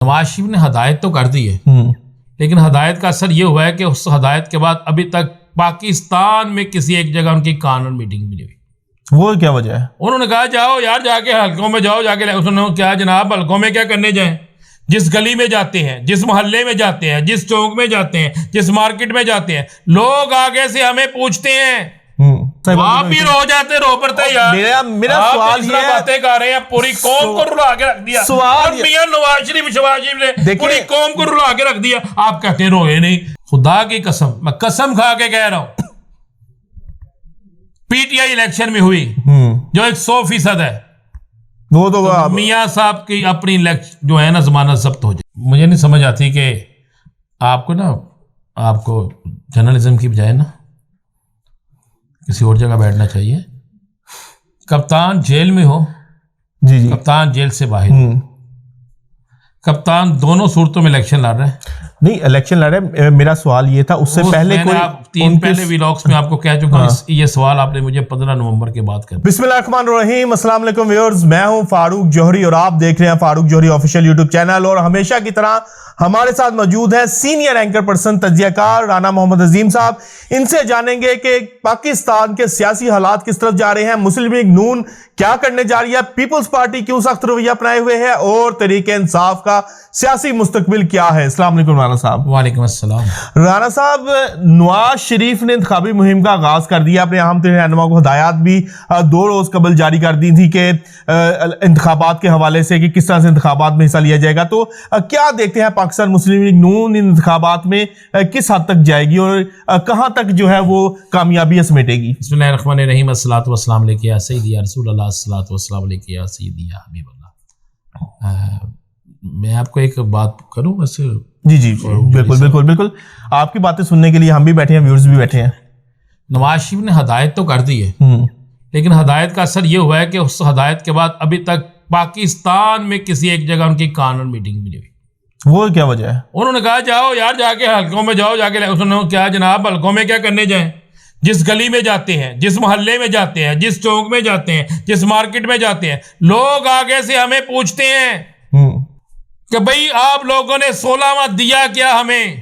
نواز شریف نے ہدایت تو کر دی ہے، لیکن ہدایت کا اثر یہ ہوا ہے کہ اس ہدایت کے بعد ابھی تک پاکستان میں کسی ایک جگہ ان کی کانون میٹنگ بھی نہیں ہوئی۔ وہ کیا وجہ ہے؟ انہوں نے کہا جاؤ یار، جا کے حلقوں میں جاؤ، جا کے کیا جناب حلقوں میں کیا کرنے جائیں؟ جس گلی میں جاتے ہیں، جس محلے میں جاتے ہیں، جس چوک میں جاتے ہیں، جس مارکیٹ میں جاتے ہیں، لوگ آگے سے ہمیں پوچھتے ہیں، آپ بھی رو جاتے، رو پڑتے یار۔ میرا سوال یہ ہے، باتیں کر رہے ہیں، پوری قوم کو رلا کے رکھ دیا، اور میاں نواز شریف نے پوری قوم کو رلا کے رکھ دیا، آپ کہتے ہیں روئے نہیں۔ خدا کی قسم، میں قسم کھا کے کہہ رہا ہوں، پی ٹی آئی الیکشن میں ہوئی جو 100% ہے، وہ تو میاں صاحب کی اپنی جو ہے نا ضمانت ضبط ہو جائے۔ مجھے نہیں سمجھ آتی کہ آپ کو جرنلزم کی بجائے نا کسی اور جگہ بیٹھنا چاہیے۔ کپتان جیل میں ہو، جی کپتان جیل سے باہر، کپتان دونوں صورتوں میں الیکشن لڑ رہے ہیں۔ نہیں الیکشن لڑ رہے، میرا سوال یہ تھا اس سے پہلے تین پہلے ویلاگز میں آپ کو کہہ چکا ہوں، یہ سوال آپ نے مجھے 15 نومبر کے بعد کر۔ بسم اللہ الرحمن الرحیم، السلام علیکم ویورز، میں ہوں فاروق جوہری اور آپ دیکھ رہے ہیں فاروق جوہری آفیشیل یوٹیوب چینل، اور ہمیشہ کی طرح ہمارے ساتھ موجود ہیں سینئر اینکر پرسن تجزیہ کار رانا محمد عظیم صاحب۔ ان سے جانیں گے کہ پاکستان کے سیاسی حالات کس طرف جا رہے ہیں، مسلم لیگ نون کیا کرنے جا رہی ہے، پیپلز پارٹی کیوں سخت رویہ اپنائے ہوئے ہے، اور تحریک انصاف کا سیاسی مستقبل کیا ہے۔ السلام علیکم رانا صاحب۔ وعلیکم السلام۔ رانا صاحب، نواز شریف نے انتخابی مہم کا آغاز کر دیا، اپنے اہم ترین رہنما کو ہدایات بھی 2 روز قبل جاری کر دی تھی کہ انتخابات کے حوالے سے کہ کس طرح سے انتخابات میں حصہ لیا جائے گا۔ تو کیا دیکھتے ہیں پاکستان مسلم لیگ نون ان انتخابات میں کس حد تک جائے گی اور کہاں تک جو ہے وہ کامیابی سمیٹے گی؟ بسم اللہ الرحمن الرحیم، الصلاۃ والسلام علیک یا سیدی یا رسول اللہ، الصلاۃ والسلام علیک یا سیدی یا حبیب اللہ۔ میں آپ کو ایک بات کروں ویسے؟ جی بالکل، آپ کی باتیں سننے کے لیے ہم بھی بیٹھے ہیں، ویورز بھی بیٹھے ہیں۔ نواز شریف نے ہدایت تو کر دی ہے، لیکن ہدایت کا اثر یہ ہوا ہے کہ اس ہدایت کے بعد ابھی تک پاکستان میں کسی ایک جگہ ان کی کانون میٹنگ بھی نہیں ہوئی۔ وہ کیا وجہ ہے؟ انہوں نے کہا جاؤ یار، جا کے حلقوں میں جاؤ، جا کے کیا جناب حلقوں میں کیا کرنے جائیں؟ جس گلی میں جاتے ہیں، جس محلے میں جاتے ہیں، جس چوک میں جاتے ہیں، جس مارکیٹ میں جاتے ہیں، لوگ آگے سے ہمیں پوچھتے ہیں کہ بھئی آپ لوگوں نے 16واں دیا کیا ہمیں؟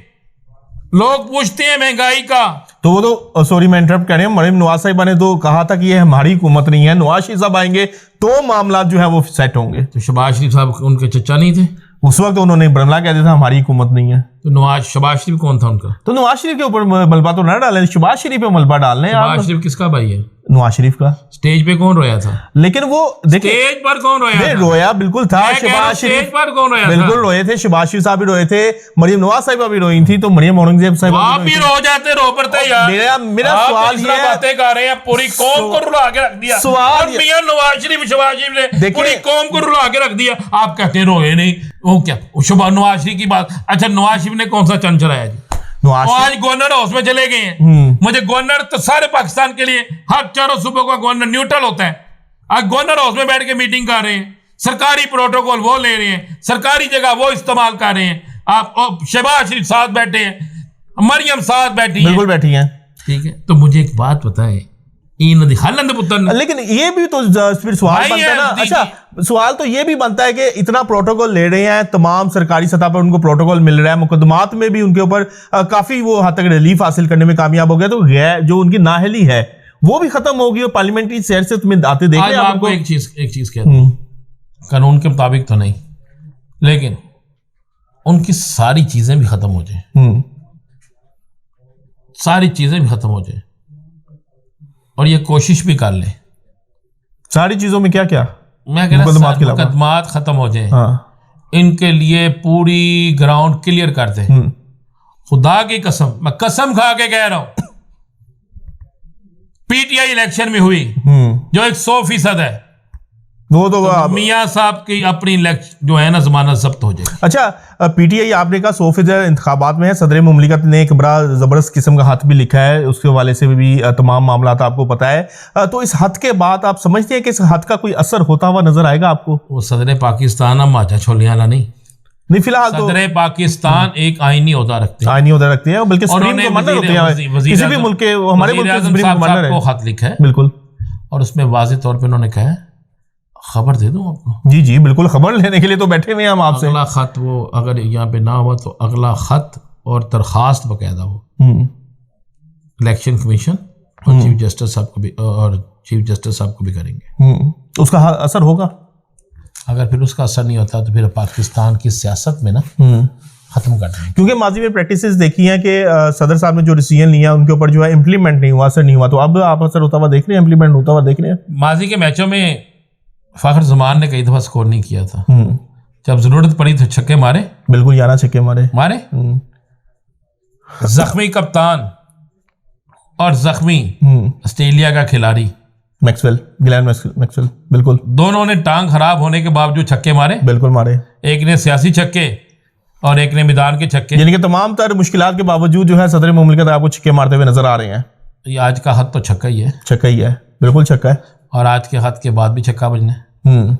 لوگ پوچھتے ہیں مہنگائی کا۔ تو وہ تو سوری میں انٹرپٹ کر رہے ہیں، مریم نواز صاحبہ نے تو کہا تھا کہ یہ ہماری حکومت نہیں ہے، نواز شریف صاحب آئیں گے تو معاملات جو ہے وہ سیٹ ہوں گے۔ تو شہباز شریف صاحب ان کے چچا نہیں تھے اس وقت؟ انہوں نے برملا کہہ دیا تھا ہماری حکومت نہیں ہے۔ تو شہباز شریف کون تھا ان کا؟ تو نواز شریف کے اوپر ملبہ تو نہ ڈالیں، شہباز شریف پہ ملبہ ڈالنے۔ شہباز شریف کس کا بھائی ہے؟ نواز شریف کا۔ سٹیج پہ کون رویا تھا؟ لیکن وہ سٹیج پر کون رویا تھا؟ رویا بالکل تھا شہباز شریف، سٹیج پر کون رویا تھا؟ بالکل روئے تھے، شہباز شریف صاحب بھی روئے تھے، مریم نواز صاحبہ بھی روئی تھی، تو مریم اورنگزیب صاحبہ آپ بھی رو جاتے، رو پڑتے یار۔ میرا سوال یہ ہے، باتیں کر رہے ہیں، پوری قوم کو رلا کے رکھ دیا، اور میاں نواز شریف نے پوری قوم کو رلا کے رکھ دیا، آپ کہتے ہیں روئے نہیں۔ وہ کیا نواز شریف کی بات؟ اچھا نواز شریف نے کون سا چند چلایا جی؟ آج گورنر ہاؤس میں چلے گئے ہیں، مجھے گورنر تو سارے پاکستان کے لیے ہر 4 صوبوں کا گورنر نیوٹرل ہوتا ہے، آج گورنر ہاؤس میں بیٹھ کے میٹنگ کر رہے ہیں، سرکاری پروٹوکول وہ لے رہے ہیں، سرکاری جگہ وہ استعمال کر رہے ہیں، آپ شہباز شریف ساتھ بیٹھے ہیں، مریم ساتھ بیٹھی ہیں، بالکل بیٹھی ہیں، ٹھیک ہے۔ تو مجھے ایک بات بتائیں، لیکن یہ بھی تو پھر سوال بنتا ہے نا، اچھا سوال تو یہ بھی بنتا ہے کہ اتنا پروٹوکول لے رہے ہیں، تمام سرکاری سطح پر ان کو پروٹوکول مل رہا ہے، مقدمات میں بھی ان کے اوپر کافی وہ حد تک ریلیف حاصل کرنے میں کامیاب ہو گیا، تو جو ان کی نااہلی ہے وہ بھی ختم ہوگی، اور پارلیمنٹری سیاست میں آتے دیکھ رہے ہیں۔ آپ کو ایک چیز کہتا ہوں، قانون کے مطابق تو نہیں، لیکن ان کی ساری چیزیں بھی ختم ہو جائیں، ساری چیزیں بھی ختم ہو جائیں، اور یہ کوشش بھی کر لیں۔ ساری چیزوں میں کیا کیا؟ میں کہہ رہا ہوں مقدمات ختم ہو جائیں، ان کے لیے پوری گراؤنڈ کلیئر کر دیں۔ خدا کی قسم، میں قسم کھا کے کہہ رہا ہوں، پی ٹی آئی الیکشن میں ہوئی جو 100% ہے، وہ تو میاں صاحب کی اپنی جو ہے نا ضمانت ضبط ہو جائے۔ اچھا پی ٹی آئی آپ نے کہا 100% انتخابات میں ہے، صدر مملکت نے ایک بڑا زبردست قسم کا خط بھی لکھا ہے، اس کے حوالے سے بھی تمام معاملات آپ کو پتہ ہے، تو اس خط کے بعد آپ سمجھتے ہیں کہ اس خط کا کوئی اثر ہوتا ہوا نظر آئے گا آپ کو؟ وہ صدر پاکستان اب ماجا چھولیاں والا نہیں فی الحال تو صدر پاکستان ایک آئینی عہدہ رکھتے ہیں، آئینی عہدہ رکھتے ہیں، بلکہ سپریم کمانڈر ہوتے ہیں کسی بھی ملک کے، ہمارے ملک کے سپریم کمانڈر ہیں، کو خط لکھا ہے بالکل، اور اس میں واضح طور پہ انہوں نے کہا ہے خبر دے دوں آپ کو؟ جی جی بالکل، خبر لینے کے لیے تو بیٹھے ہوئے ہیں ہم آپ سے. اگلا خط وہ اگر یہاں پہ نہ ہوا تو اگلا خط اور درخواست باقاعدہ وہ الیکشن کمیشن اور چیف جسٹس صاحب کو بھی کریں گے. اس کا اثر ہوگا؟ اگر پھر اس کا اثر نہیں ہوتا تو پھر پاکستان کی سیاست میں نا ختم کر دیں گے. کیونکہ ماضی میں پریکٹسز دیکھی ہیں کہ صدر صاحب نے جو ڈیسیژن لیا ان کے اوپر جو ہے امپلیمنٹ نہیں ہوا، اثر نہیں ہوا. تو اب آپ اثر ہوتا ہوا دیکھ رہے ہیں، امپلیمنٹ ہوتا ہوا دیکھ رہے ہیں؟ ماضی کے میچوں میں فخر زمان نے کئی دفعہ سکور نہیں کیا تھا. جب ضرورت پڑی تو چھکے مارے، بالکل 11 چھکے مارے. زخمی کپتان اور زخمی آسٹریلیا کا کھلاڑی گلین میکسویل، بالکل دونوں نے ٹانگ خراب ہونے کے باوجود چھکے مارے. بالکل مارے. ایک نے سیاسی چھکے اور ایک نے میدان کے چھکے. یعنی کہ تمام تر مشکلات کے باوجود جو ہے صدر مملکت آپ کو چھکے مارتے ہوئے نظر آ رہے ہیں. یہ آج کا خط تو چھکا ہی ہے. چھکا ہی ہے، بالکل چھکا ہے. اور آج کے خط کے بعد بھی چھکا بجنا ہے.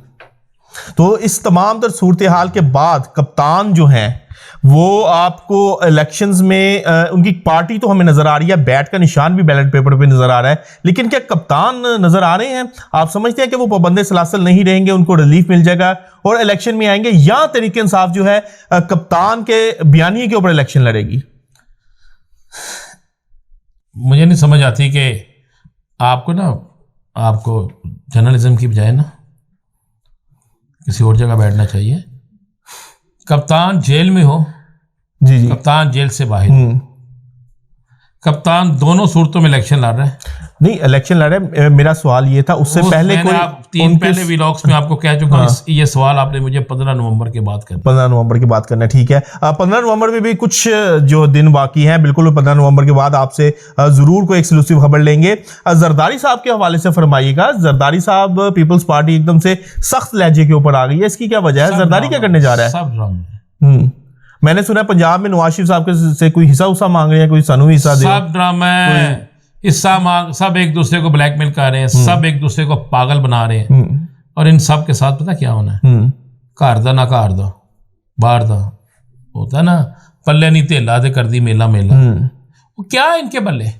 تو اس تمام تر صورتحال کے بعد کپتان جو ہیں وہ آپ کو الیکشنز میں ان کی پارٹی تو ہمیں نظر آ رہی ہے، بیٹ کا نشان بھی بیلٹ پیپر پہ نظر آ رہا ہے، لیکن کیا کپتان نظر آ رہے ہیں؟ آپ سمجھتے ہیں کہ وہ پابند سلاسل نہیں رہیں گے، ان کو ریلیف مل جائے گا اور الیکشن میں آئیں گے، یا تحریک انصاف جو ہے کپتان کے بیانیے کے اوپر الیکشن لڑے گی؟ مجھے نہیں سمجھ آتی کہ آپ کو جرنلزم کی بجائے نا کسی اور جگہ بیٹھنا چاہیے. کپتان جیل میں ہو، جی کپتان جیل سے باہر، کپتان دونوں صورتوں میں الیکشن لڑ رہا ہے. نہیں الیکشن لڑ رہے ہیں. میرا سوال یہ تھا اس سے پہلے تین پہلے ویلاگز میں آپ کو کہہ چکا ہوں یہ سوال آپ نے مجھے 15 نومبر کے بعد کرنا. 15 نومبر کی بات کرنا ہے، ٹھیک ہے. 15 نومبر میں بھی کچھ جو دن باقی ہیں، بالکل 15 نومبر کے بعد آپ سے ضرور کوئی ایکسکلوسیو خبر لیں گے. زرداری صاحب کے حوالے سے فرمائیے گا. زرداری صاحب پیپلز پارٹی ایک دم سے سخت لہجے کے اوپر آ گئی ہے، اس کی کیا وجہ ہے؟ زرداری کیا کرنے جا رہا ہے؟ سب ڈرامے. میں نے سنا پنجاب میں نواز شریف صاحب سے کوئی حصہ مانگ رہے ہیں، کوئی سنوی حصہ دے. سب ڈرامہ حصہ مانگ، سب ایک دوسرے کو بلیک میل کر رہے ہیں، سب ایک دوسرے کو پاگل بنا رہے ہیں. اور ان سب کے ساتھ پتہ کیا ہونا ہے؟ گھر دا نہ گھر دا باہر دا ہوتا ہے نا، پلے نہیں تیلا دے کر دی میلا میلا. وہ کیا ہے ان کے پلے؟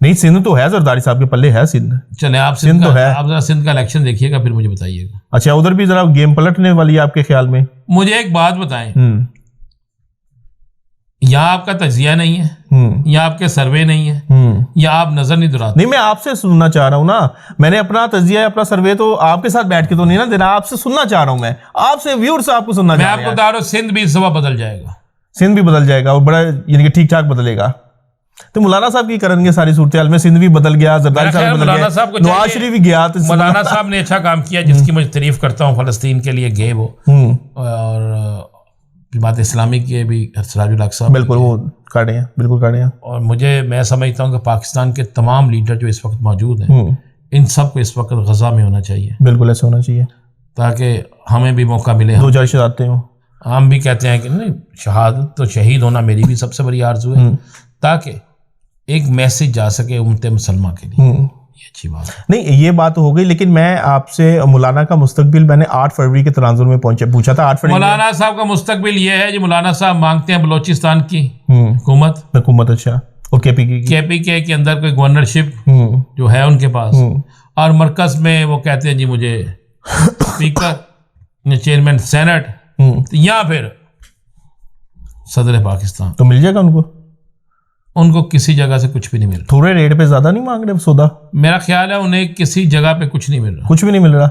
نہیں سندھ تو ہے، زرداری صاحب کے پلے ہے سندھ. چلیں آپ سندھ تو ہے، آپ ذرا سندھ کا الیکشن دیکھیے گا پھر مجھے بتائیے گا. اچھا ادھر بھی ذرا گیم پلٹنے والی ہے آپ کے خیال میں؟ مجھے ایک بات بتائیں، یہاں آپ کا تجزیہ نہیں ہے، یا آپ کے سروے نہیں ہے، یا آپ نظر نہیں دلاتے؟ نہیں میں آپ سے سننا چاہ رہا ہوں نا. میں نے اپنا تجزیہ اپنا سروے تو آپ کے ساتھ بیٹھ کے تو نہیں نا دینا، آپ سے سننا چاہ رہا ہوں. میں آپ سے ویور سے آپ کو سننا چاہ رہا ہوں. میں آپ کو بتا رہا ہوں سندھ بھی اس دفعہ بدل جائے گا. سندھ بھی بدل جائے گا اور بڑا یعنی کہ ٹھیک ٹھاک بدلے گا. تو مولانا صاحب کی کرن گے ساری صورتحال میں، سندھ بھی بدل گیا، زرداری صاحب بدل گیا، نواز شریف بھی گیا. مولانا صاحب نے اچھا کام کیا جس کی مجھے تعریف کرتا ہوں، فلسطین کے لیے گئے وہ، اور بات اسلامی کی بھی سراج الحق صاحب بالکل وہ کر رہے ہیں، بالکل کر رہے ہیں. اور میں سمجھتا ہوں کہ پاکستان کے تمام لیڈر جو اس وقت موجود ہیں ان سب کو اس وقت غزہ میں ہونا چاہیے. بالکل ایسا ہونا چاہیے تاکہ ہمیں بھی موقع ملے. دو چار شہادتیں ہوں. ہم بھی کہتے ہیں کہ نہیں شہادت تو شہید ہونا میری بھی سب سے بڑی آرزو ہے، تاکہ ایک میسج جا سکے امت مسلمہ کے لیے. یہ اچھی بات ہے. نہیں یہ بات ہو گئی، لیکن میں آپ سے مولانا کا مستقبل میں نے 8 فروری کے تناظر میں پوچھا تھا. 8 فروری مولانا صاحب کا مستقبل یہ ہے کہ مولانا صاحب مانگتے ہیں بلوچستان کی حکومت. اچھا. اور کے پی کے اندر کوئی گورنرشپ جو ہے ان کے پاس، اور مرکز میں وہ کہتے ہیں جی مجھے اسپیکر چیئرمین سینٹ یا پھر صدر پاکستان. تو مل جائے گا ان کو کسی جگہ سے کچھ بھی نہیں مل رہا. تھوڑے ریٹ پہ زیادہ نہیں مانگ رہے سودا؟ میرا خیال ہے انہیں کسی جگہ پہ کچھ نہیں مل رہا، کچھ بھی نہیں مل رہا.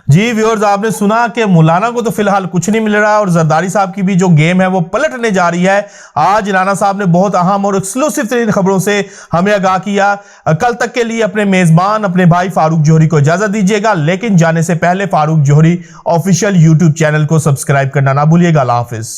جی ویورز آپ نے سنا کہ مولانا کو تو فی الحال کچھ نہیں مل رہا، اور زرداری صاحب کی بھی جو گیم ہے وہ پلٹنے جا رہی ہے. آج رانا صاحب نے بہت اہم اور ایکسکلوسیو ترین خبروں سے ہمیں آگاہ کیا. کل تک کے لیے اپنے میزبان اپنے بھائی فاروق جوہری کو اجازت دیجیے گا، لیکن جانے سے پہلے فاروق جوہری آفیشیل یوٹیوب چینل کو سبسکرائب کرنا نہ بھولیے گا. اللہ حافظ.